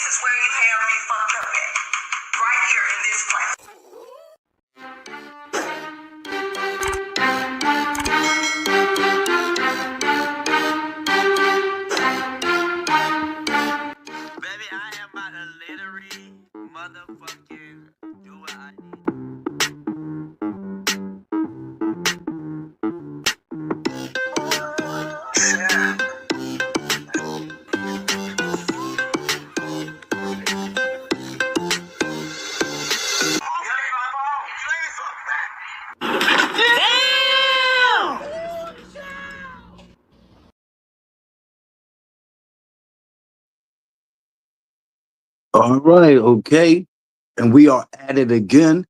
is where you have me fucked up at. Right here in this place. Baby, I am about to literally motherfucking do what I need. All right, okay. And we are at it again.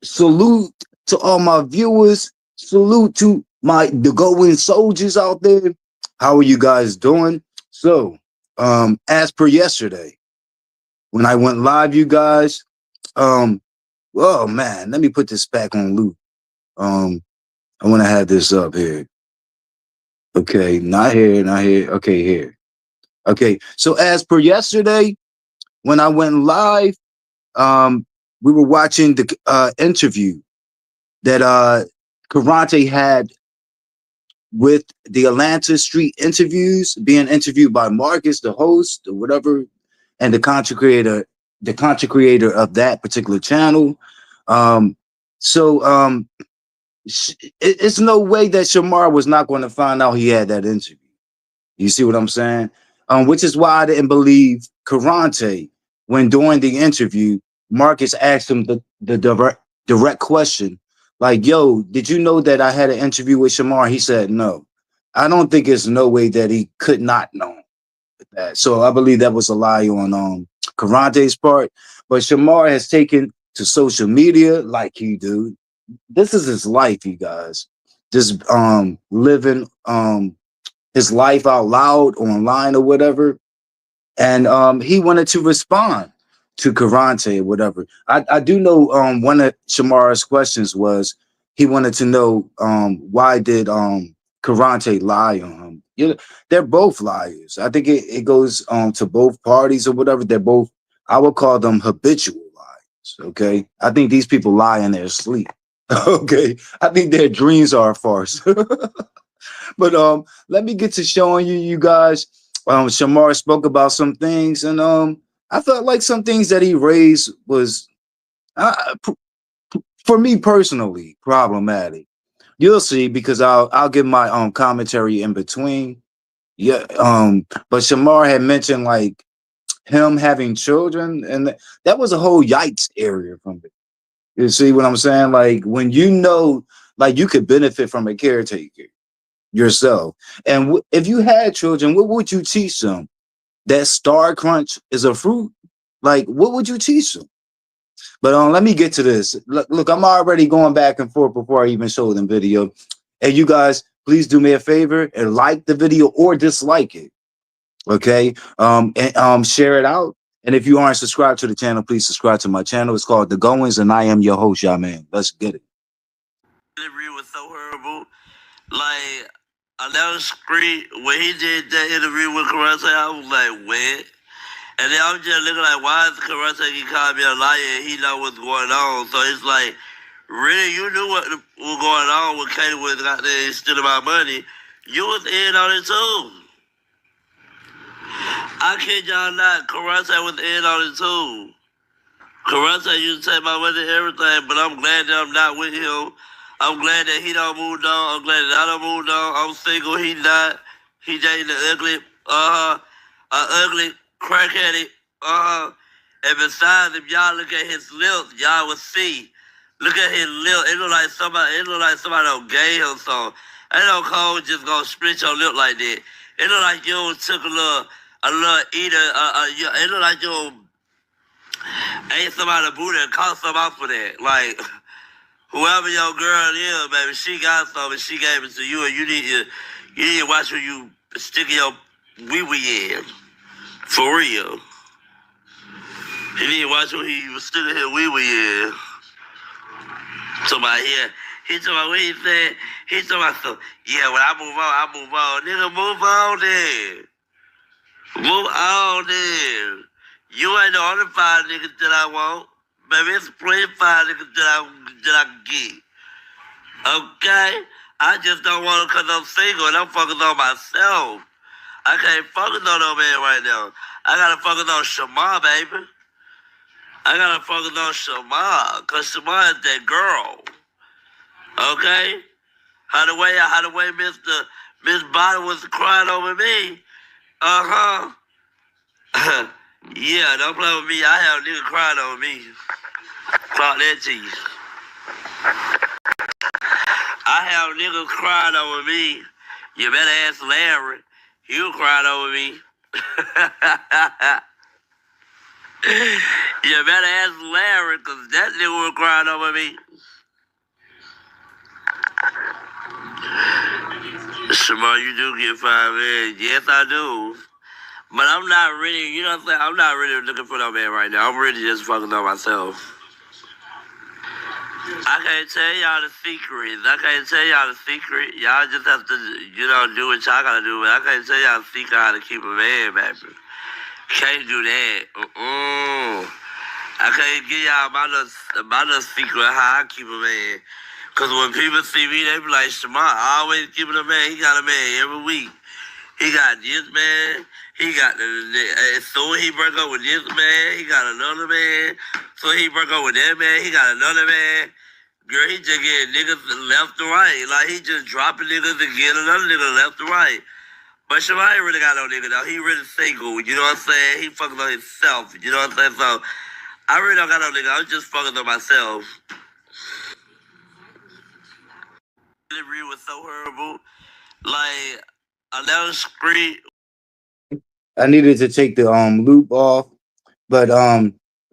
Salute to all my viewers. Salute to the going soldiers out there. How are you guys doing? So, as per yesterday, when I went live, you guys, oh man, let me put this back on loop. I want to have this up here. Okay, not here, not here. Okay, here. Okay, so as per yesterday, when I went live, we were watching the interview that Karonte had with the Atlanta Street Interviews, being interviewed by Marcus, the host or whatever, and the content creator of that particular channel. So it's no way that Shamar was not going to find out he had that interview. You see what I'm saying? Which is why I didn't believe Karonte when during the interview, Marcus asked him the direct question, like, yo, did you know that I had an interview with Shamar? He said no. I don't think there's no way that he could not know that. So I believe that was a lie on Karonte's part. But Shamar has taken to social media like he do. This is his life, you guys. Just living his life out loud online or whatever. And he wanted to respond to Karonte or whatever. I do know one of Shamar's questions was he wanted to know why did Karonte lie on him. You know, they're both liars. I think it goes to both parties or whatever. They're both, I would call them habitual liars. Okay. I think these people lie in their sleep. Okay. I think their dreams are a farce. But let me get to showing you guys. Shamar spoke about some things, and I felt like some things that he raised was, for me personally, problematic. You'll see because I'll give my commentary in between. Yeah, but Shamar had mentioned like him having children, and that was a whole yikes area from it. You see what I'm saying? Like when you know, like you could benefit from a caretaker yourself. And if you had children, what would you teach them? That Star Crunch is a fruit? Like, what would you teach them? But let me get to this. Look, I'm already going back and forth before I even show them video. And you guys, please do me a favor and like the video or dislike it. Okay? And share it out. And if you aren't subscribed to the channel, please subscribe to my channel. It's called The Goings, and I am your host, y'all man. Let's get it. The interview was so horrible. Like, on that screen, when he did that interview with Karonte, I was like, what? And then I'm just looking like, why is Karonte he called me a liar and he know what's going on? So it's like, really, you knew what was going on when Katie was out there stealing my money. You was in on it too. I kid y'all not, Karonte was in on it too. Karonte used to take my money and everything, but I'm glad that I'm not with him. I'm glad that he don't move on. I'm glad that I don't move on. I'm single, he not. He dating the ugly, ugly crackheaded, And besides, if y'all look at his lips, y'all will see. Look at his lips. It look like somebody don't gay him so. Ain't no cold just gonna split your lip like that. It look like you took a little eater, it look like you ate somebody booty and caught some off for that. Like, whoever your girl is, baby, she got something, she gave it to you, and you need to watch where you stick your wee-wee in. For real. You need to watch where he was sticking his wee-wee in. Somebody here. He told me what he said. He told me, so, yeah, when I move on. Nigga, move on then. Move on then. You ain't the only 5 niggas that I want. Baby, it's plenty of 5 niggas that I can get. Okay? I just don't want them because I'm single and I'm focused on myself. I can't focus on no man right now. I gotta focus on Shamar, baby. I gotta focus on Shamar, because Shamar is that girl. Okay? How the way Miss Bottom was crying over me. Uh-huh. Yeah, don't play with me. I have a nigga crying over me. Clock that cheese. I have niggas crying over me. You better ask Larry. He was crying over me. You better ask Larry, because that nigga was crying over me. Shamar, you do get 5 man. Yes, I do. But I'm not really, you know what I'm saying? I'm not really looking for no man right now. I'm really just focusing on myself. I can't tell y'all the secrets. I can't tell y'all the secret. Y'all just have to, do what y'all gotta do. But I can't tell y'all the secret how to keep a man, baby. Can't do that. I can't give y'all my little secret how I keep a man. Because when people see me, they be like, Shamar, always keeping a man. He got a man every week. He got this man. He got so he broke up with this man. He got another man. So he broke up with that man. He got another man. Girl, he just getting niggas left and right. Like, he just dropping niggas and getting another nigga left and right. But Shamar ain't really got no nigga, though. He really single, you know what I'm saying? He fucking on himself, you know what I'm saying? So, I really don't got no nigga. I'm just fucking on myself. The delivery was so horrible. Like, on that street. I needed to take the loop off, but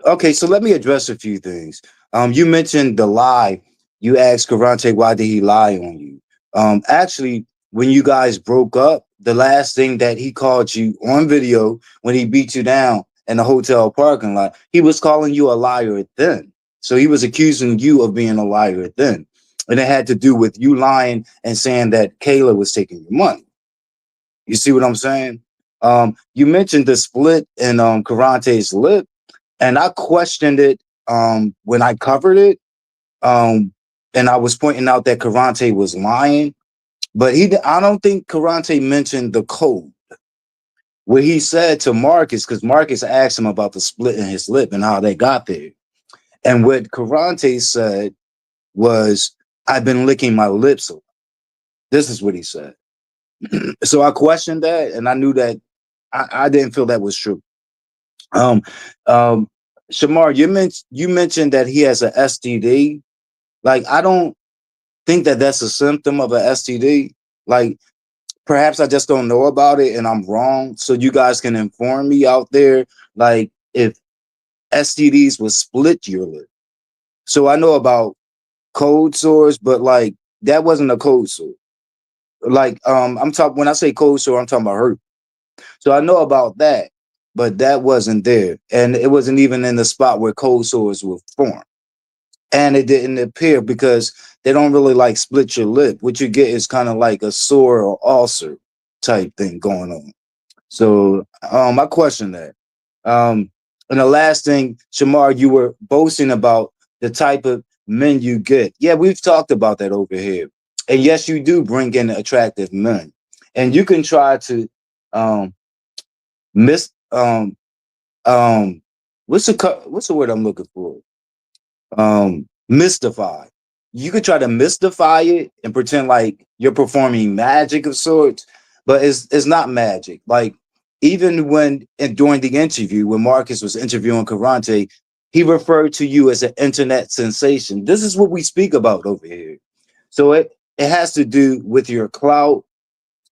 okay. So let me address a few things. You mentioned the lie. You asked Karonte why did he lie on you. Actually, when you guys broke up, the last thing that he called you on video when he beat you down in the hotel parking lot, he was calling you a liar then. So he was accusing you of being a liar then, and it had to do with you lying and saying that Kayla was taking your money. You see what I'm saying? You mentioned the split in Karonte's lip, and I questioned it when I covered it. And I was pointing out that Karonte was lying, but I don't think Karonte mentioned the code. What he said to Marcus, because Marcus asked him about the split in his lip and how they got there. And what Karonte said was, I've been licking my lips. This is what he said. So I questioned that, and I knew that I didn't feel that was true. Um, um, Shamar, you mentioned that he has an STD. Like, I don't think that that's a symptom of an STD. Like, perhaps I just don't know about it and I'm wrong. So you guys can inform me out there, like, if STDs would split your lip. So I know about cold sores, but like that wasn't a cold sore. Like, I'm talking when I say cold sore, I'm talking about hurt. So I know about that, but that wasn't there. And it wasn't even in the spot where cold sores were formed. And it didn't appear because they don't really like split your lip. What you get is kind of like a sore or ulcer type thing going on. So I question that. And the last thing, Shamar, you were boasting about the type of men you get. Yeah, we've talked about that over here. And yes, you do bring in attractive men. And you can try to miss what's the word I'm looking for? Mystify. You could try to mystify it and pretend like you're performing magic of sorts, but it's not magic. Like, even during the interview, when Marcus was interviewing Karonte, he referred to you as an internet sensation. This is what we speak about over here. So it has to do with your clout,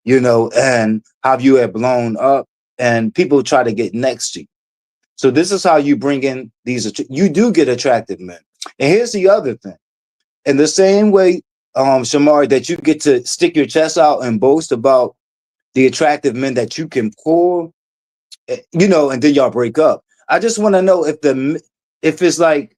and how you have blown up, and people try to get next to you. So this is how you bring in you do get attractive men. And here's the other thing. In the same way, Shamar, that you get to stick your chest out and boast about the attractive men that you can pull, and then y'all break up. I just want to know if it's like,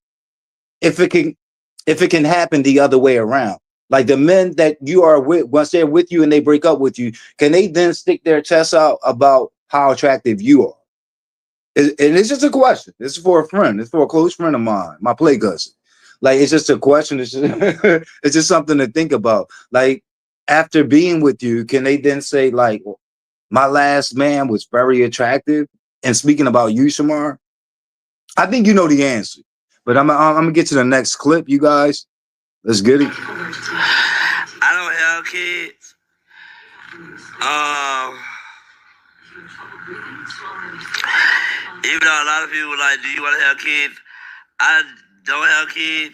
if it can happen the other way around. Like, the men that you are with, once they're with you and they break up with you, can they then stick their chest out about how attractive you are? And it's just a question. This is for a friend. It's for a close friend of mine, my play cousin. Like it's just a question. It's just, it's just something to think about. Like after being with you, can they then say like, my last man was very attractive? And speaking about you, Shamar, I think you know the answer. But I'm gonna get to the next clip, you guys. Let's get it. I don't have kids. Even though a lot of people were like, do you want to have kids? I don't have kids.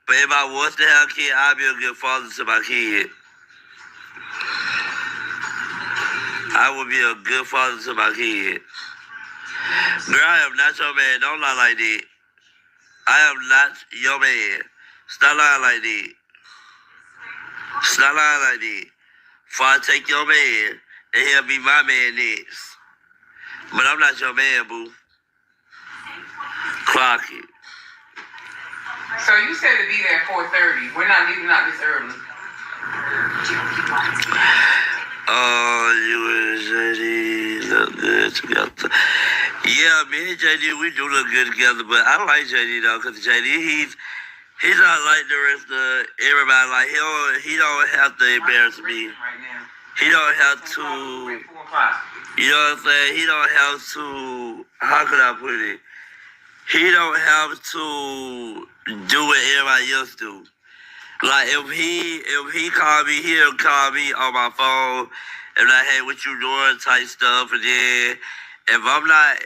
But if I was to have kids, I'd be a good father to my kid. I would be a good father to my kid. Girl, I am not your man. Don't lie like that. I am not your man. Stop lying like that. Stop lying like that. Before I take your man, and he'll be my man next. But I'm not your man, boo. Clock it. So you said to be there at 4:30. We're not leaving out this early. You and JD look good together. Yeah, me and JD, we do look good together, but I like JD though, because JD, he's not like the rest of everybody. Like, he don't have to embarrass me. He don't have to, you know what I'm saying? He don't have to, how could I put it? He don't have to do what everybody else do. Like if he call me, he'll call me on my phone and like, hey, what you doing type stuff. And then if I'm not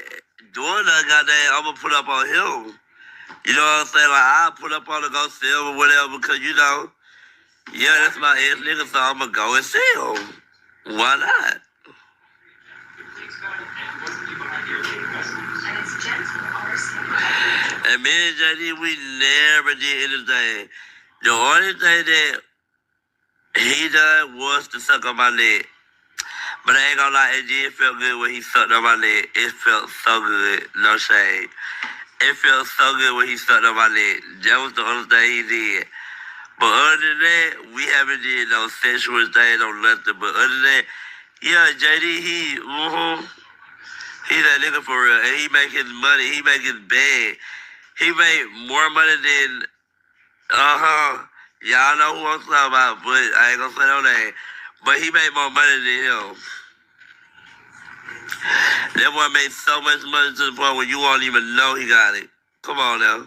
doing that, goddamn, I'm gonna put up on him. You know what I'm saying? Like I'll put up on the go see him or whatever, because you know, yeah, that's my ex nigga, so I'm gonna go and see him. Why not? And me and JD, we never did anything. The only thing that he done was to suck on my neck. But I ain't gonna lie, it did feel good when he sucked on my neck. It felt so good, no shade. It felt so good when he sucked on my neck. That was the only thing he did. But other than that, we haven't did no sexual thing, no nothing. But other than that, yeah, JD, he's that nigga for real. And he make his money, he make his bag. He made more money than, y'all know who I'm talking about, but I ain't gonna say no name. But he made more money than him. That boy made so much money to the point where you won't even know he got it. Come on now.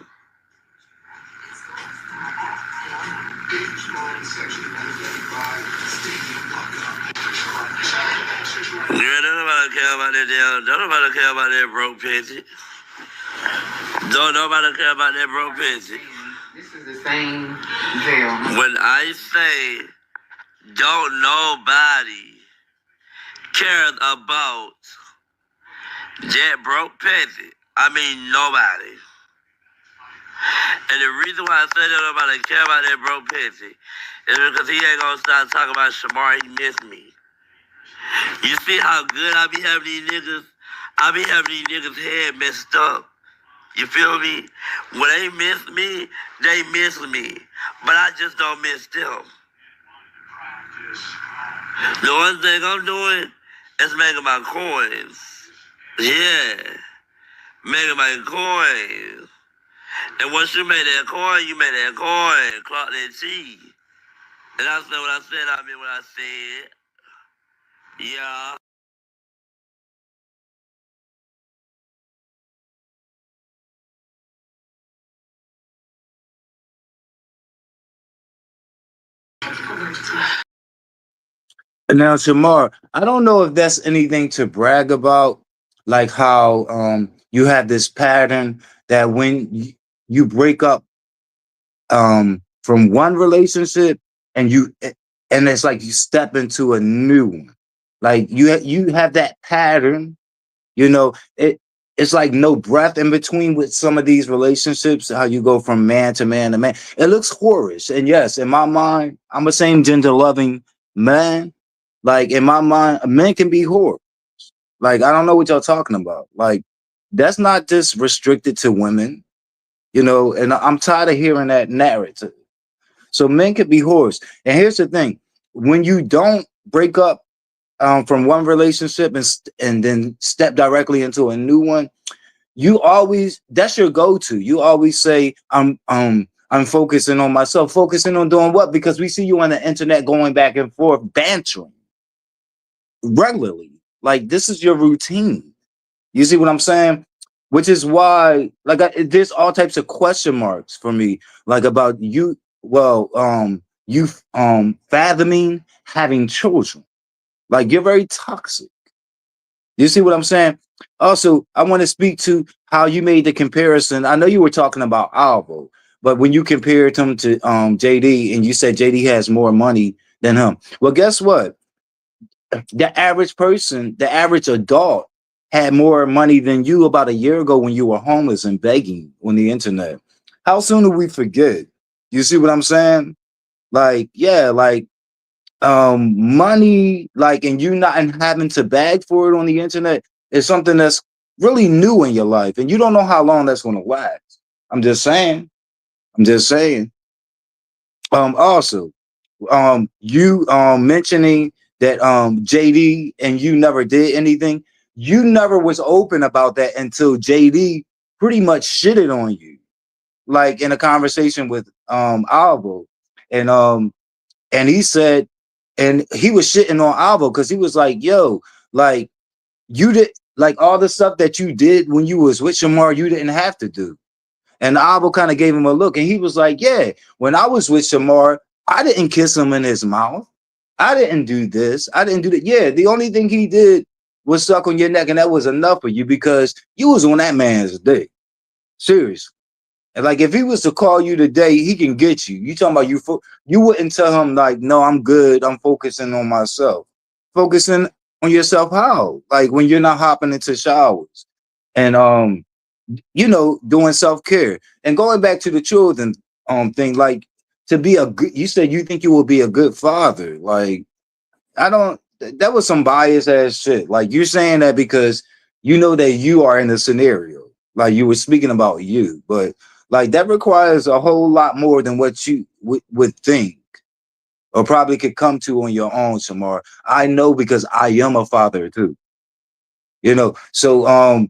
Yeah, don't nobody care about that damn. Don't nobody care about that broke pissy. Don't nobody care about that broke pissy. This is the same deal. When I say don't nobody cares about that broke pissy, I mean nobody. And the reason why I say that nobody care about that broke pissy is because he ain't gonna start talking about Shamar, he missed me. You see how good I be having these niggas? I be having these niggas' head messed up. You feel me? When they miss me, they miss me. But I just don't miss them. The one thing I'm doing is making my coins. Yeah. Making my coins. And once you make that coin, you make that coin. Clock that cheese. And I said what I said, I mean what I said. Yeah. Now, Shamar, I don't know if that's anything to brag about, like how you have this pattern that when you break up from one relationship and it's like you step into a new one. Like you have that pattern, you know, it's like no breath in between with some of these relationships, how you go from man to man to man. It looks whorish. And yes, in my mind, I'm a same gender loving man. Like in my mind, men can be whores. Like I don't know what y'all talking about. Like that's not just restricted to women, you know, and I'm tired of hearing that narrative. So men can be whores. And here's the thing: when you don't break up from one relationship and then step directly into a new one, you always, that's your go-to. You always say, I'm focusing on myself. Focusing on doing what? Because we see you on the internet going back and forth, bantering regularly. Like this is your routine. You see what I'm saying? Which is why, like, there's all types of question marks for me, like about you. Well, you fathoming having children. Like you're very toxic. You see what I'm saying? Also, I want to speak to how you made the comparison. I know you were talking about Alvo, but when you compared him to JD and you said JD has more money than him. Well, guess what? The average person, the average adult had more money than you about a year ago when you were homeless and begging on the internet. How soon do we forget? You see what I'm saying? Like, yeah, like money, like, and you not and having to beg for it on the internet is something that's really new in your life, and you don't know how long that's going to last. I'm just saying. I'm just saying. Also, you mentioning that JD and you never did anything. You never was open about that until JD pretty much shitted on you, like in a conversation with Alvo, and he said, and he was shitting on Alvo because he was like, yo, like you did, like all the stuff that you did when you was with Shamar, you didn't have to do. And Alvo kind of gave him a look, and he was like, yeah, when I was with Shamar, I didn't kiss him in his mouth. I didn't do this. I didn't do that. Yeah, the only thing he did was suck on your neck, and that was enough for you because you was on that man's dick. Seriously. And like if he was to call you today, he can get you. You talking about you wouldn't tell him like, no, I'm good. I'm focusing on myself. Focusing on yourself how? Like when you're not hopping into showers and doing self-care. And going back to the children thing, like to be a good, you said you think you will be a good father. Like I don't, that was some bias ass shit. Like you're saying that because you know that you are in the scenario. Like you were speaking about you, but like that requires a whole lot more than what you would think or probably could come to on your own, Shamar. I know because I am a father too. So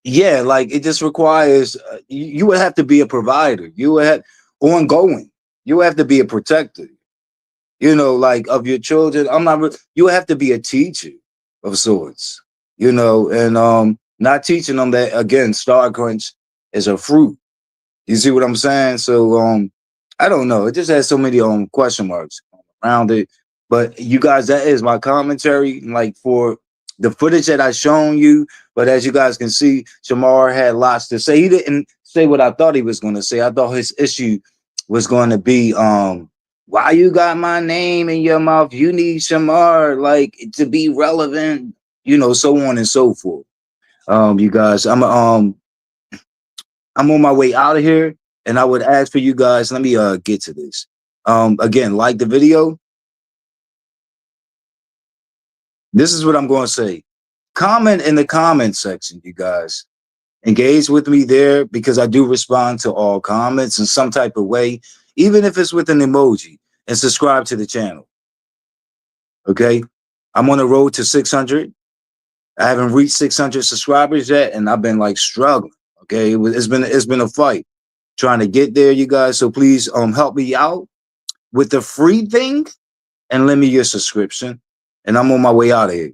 yeah, like it just requires you would have to be a provider. You would have ongoing. You have to be a protector. Like of your children. You have to be a teacher of sorts, and not teaching them that again, Star Crunch is a fruit. You see what I'm saying? So I don't know. It just has so many question marks around it. But you guys, that is my commentary. Like for the footage that I shown you, but as you guys can see, Shamar had lots to say. He didn't say what I thought he was going to say. I thought his issue was going to be why you got my name in your mouth? You need Shamar like to be relevant, so on and so forth. You guys, I'm on my way out of here, and I would ask for you guys. Let me get to this. Again, like the video. This is what I'm going to say. Comment in the comment section, you guys. Engage with me there because I do respond to all comments in some type of way, even if it's with an emoji, and subscribe to the channel. Okay, I'm on the road to 600. I haven't reached 600 subscribers yet, and I've been like struggling. Okay, it's been a fight trying to get there, you guys. So please help me out with the free thing and lend me your subscription. And I'm on my way out of here.